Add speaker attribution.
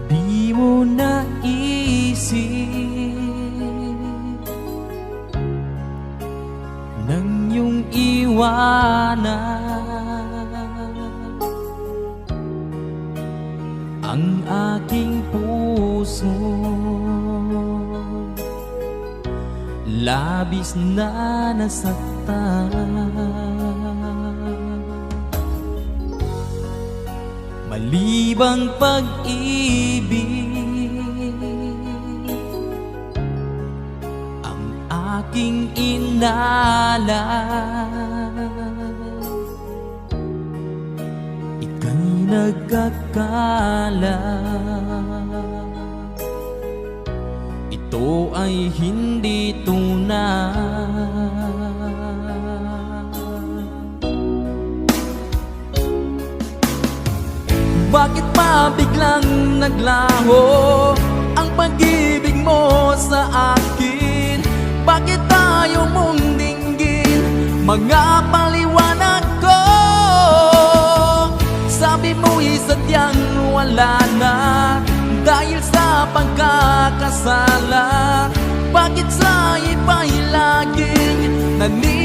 Speaker 1: Di mo naisip nang iyong iwanan ang aking puso. Labis na nasaktan, malibang pag-ibig ang aking inalan. Ika'y nagkakala ito ay hindi tunay. Bakit pa biglang naglaho ang pag-ibig mo sa akin? Bakit tayo mong dinggin mga paliwanag ko? Sabi mo'y sadyang wala na dahil sa pagkakasala. Bakit sa iba'y laging naniniwala?